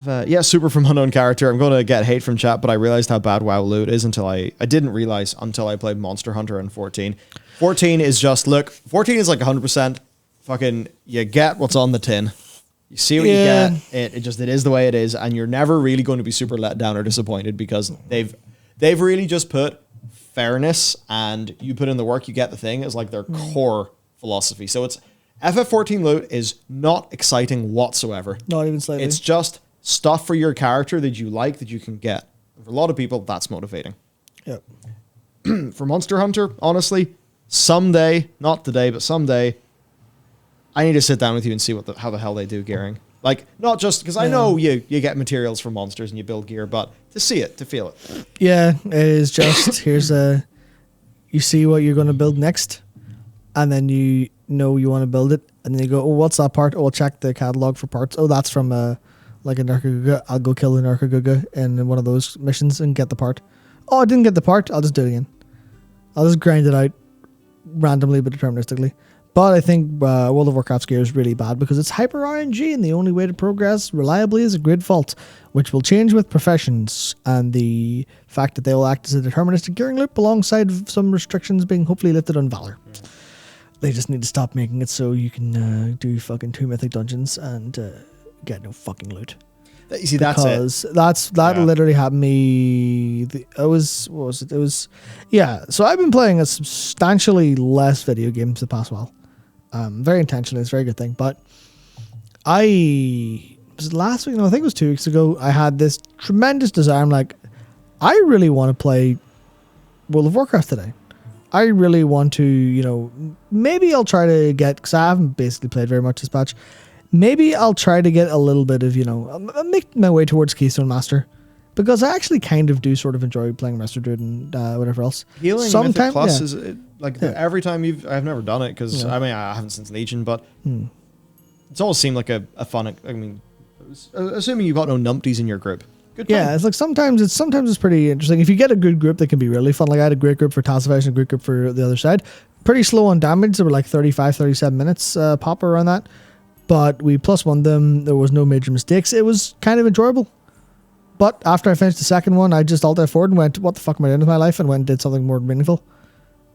Yeah, super from unknown character. I'm going to get hate from chat, but I realized how bad WoW loot is until I didn't realize until I played Monster Hunter and 14. 14 is just, look, 14 is like 100% fucking, you get what's on the tin. You see what you get. It is the way it is, and you're never really going to be super let down or disappointed because they've really just put fairness and you put in the work, you get the thing as like their core philosophy. So it's FF14 loot is not exciting whatsoever. Not even slightly. It's just stuff for your character that you like that you can get. And for a lot of people, that's motivating. Yep. For Monster Hunter, honestly, someday, not today, but someday, I need to sit down with you and see how the hell they do gearing. Like, not just because I know you get materials from monsters and you build gear, but to see it, to feel it. Yeah, it is just you see what you're going to build next, and then you know you want to build it, and then you go, oh, what's that part? Oh, I'll check the catalog for parts. Oh, that's from like a Narcoguga. I'll go kill a Narcoguga in one of those missions and get the part. Oh, I didn't get the part. I'll just do it again. I'll just grind it out randomly but deterministically. But I think World of Warcraft's gear is really bad because it's hyper RNG, and the only way to progress reliably is a grid fault, which will change with professions and the fact that they will act as a deterministic gearing loop alongside some restrictions being hopefully lifted on Valor. They just need to stop making it so you can do fucking 2 mythic dungeons and get no fucking loot. You see, that's it. That literally happened me. So I've been playing a substantially less video games the past while. Very intentionally, it's a very good thing. But last week, no, I think it was 2 weeks ago, I had this tremendous desire. I'm like, I really want to play World of Warcraft today. I really want to, maybe I'll try to get, because I haven't basically played very much this patch. Maybe I'll try to get a little bit of, I'll make my way towards Keystone Master. Because I actually kind of do sort of enjoy playing Master Druid and whatever else. Healing Mythic Plus is every time I've never done it because I haven't since Legion, but it's always seemed like a fun. I mean, assuming you've got no numpties in your group. Good time. Yeah, it's like sometimes it's pretty interesting. If you get a good group, that can be really fun. Like I had a great group for Tassification and a great group for the other side. Pretty slow on damage. They were like 35, 37 minutes pop around that. But we +1 them. There was no major mistakes. It was kind of enjoyable. But after I finished the second one, I just alt F4 and went, what the fuck am I doing with my life? And went and did something more meaningful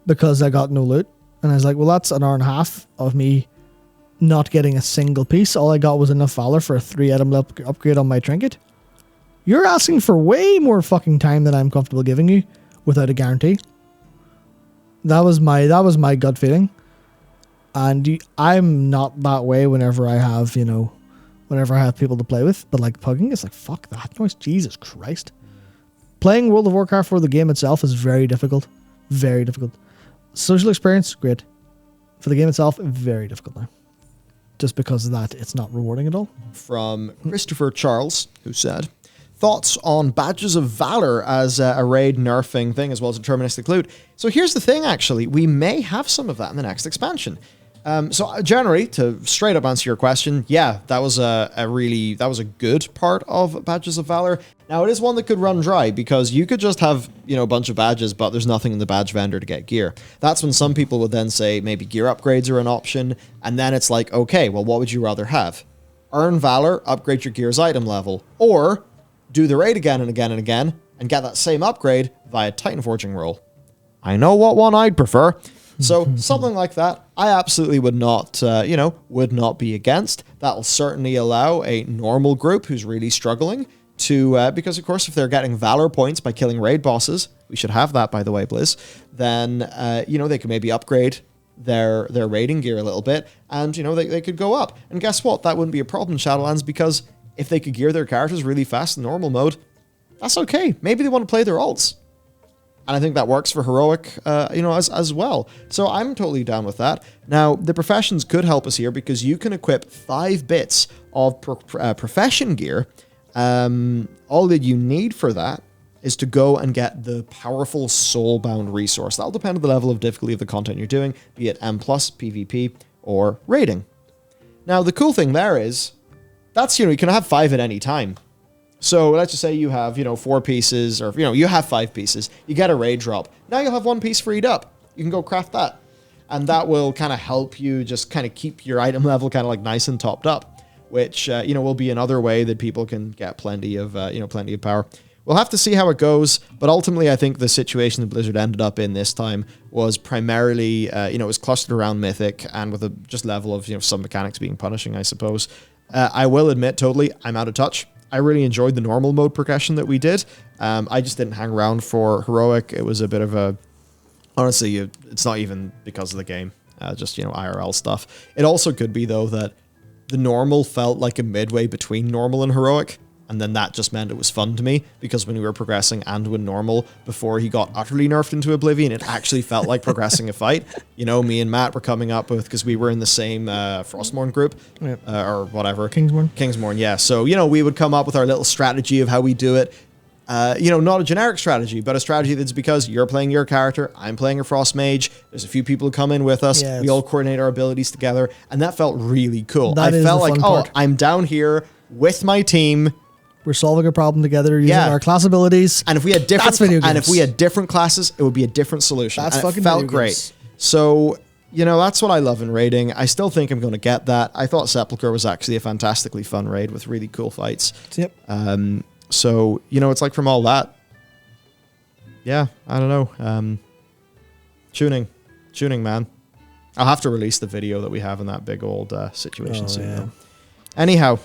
because I got no loot. And I was like, well, that's an hour and a half of me not getting a single piece. All I got was enough Valor for a 3-item upgrade on my trinket. You're asking for way more fucking time than I'm comfortable giving you without a guarantee. That was my gut feeling. And I'm not that way whenever I have, whenever I have people to play with, but like pugging, it's like, fuck that noise, Jesus Christ. Playing World of Warcraft for the game itself is very difficult. Very difficult. Social experience, great. For the game itself, very difficult now. Just because of that, it's not rewarding at all. From Christopher Charles, who said, thoughts on Badges of Valor as a raid nerfing thing as well as deterministic loot. So here's the thing, actually. We may have some of that in the next expansion. So generally, to straight up answer your question, yeah, that was a good part of Badges of Valor. Now, it is one that could run dry because you could just have, a bunch of badges, but there's nothing in the badge vendor to get gear. That's when some people would then say maybe gear upgrades are an option. And then it's like, okay, well, what would you rather have? Earn Valor, upgrade your gear's item level, or do the raid again and again and again and get that same upgrade via Titan Forging roll. I know what one I'd prefer. So something like that, I absolutely would not be against. That'll certainly allow a normal group who's really struggling to, because of course, if they're getting Valor points by killing raid bosses, we should have that, by the way, Blizz, then, they can maybe upgrade their raiding gear a little bit and, they could go up. And guess what? That wouldn't be a problem, Shadowlands, because if they could gear their characters really fast in normal mode, that's okay. Maybe they want to play their alts. And I think that works for Heroic, as well. So I'm totally down with that. Now, the professions could help us here because you can equip 5 bits of profession gear. All that you need for that is to go and get the powerful Soulbound resource. That'll depend on the level of difficulty of the content you're doing, be it M+, PvP, or raiding. Now, the cool thing there is, that's, you can have 5 at any time. So let's just say you have, 4 pieces, or, you have 5 pieces. You get a raid drop. Now you'll have 1 piece freed up. You can go craft that. And that will kind of help you just kind of keep your item level kind of like nice and topped up. which will be another way that people can get plenty of power. We'll have to see how it goes, but ultimately I think the situation that Blizzard ended up in this time was primarily, it was clustered around Mythic and with a just level of, some mechanics being punishing, I suppose. I will admit, totally, I'm out of touch. I really enjoyed the normal mode progression that we did. I just didn't hang around for Heroic. It was a bit of a... Honestly, it's not even because of the game. Just, IRL stuff. It also could be, though, that the normal felt like a midway between normal and Heroic. And then that just meant it was fun to me, because when we were progressing Anduin normal before he got utterly nerfed into Oblivion, it actually felt like progressing a fight. Me and Matt were coming up with, because we were in the same Frostmourne group, or whatever. Kingsmourne, yeah. So, we would come up with our little strategy of how we do it. Not a generic strategy, but a strategy that's because you're playing your character, I'm playing a Frost Mage, there's a few people who come in with us, we all coordinate our abilities together, and that felt really cool. I felt like, I'm down here with my team. We're solving a problem together using our class abilities. And if we had different classes, it would be a different solution. That's fucking it felt great. So, that's what I love in raiding. I still think I'm going to get that. I thought Sepulchre was actually a fantastically fun raid with really cool fights. Yep. So, it's like from all that. Yeah, I don't know. Tuning, man. I'll have to release the video that we have in that big old situation soon. Though. Anyhow,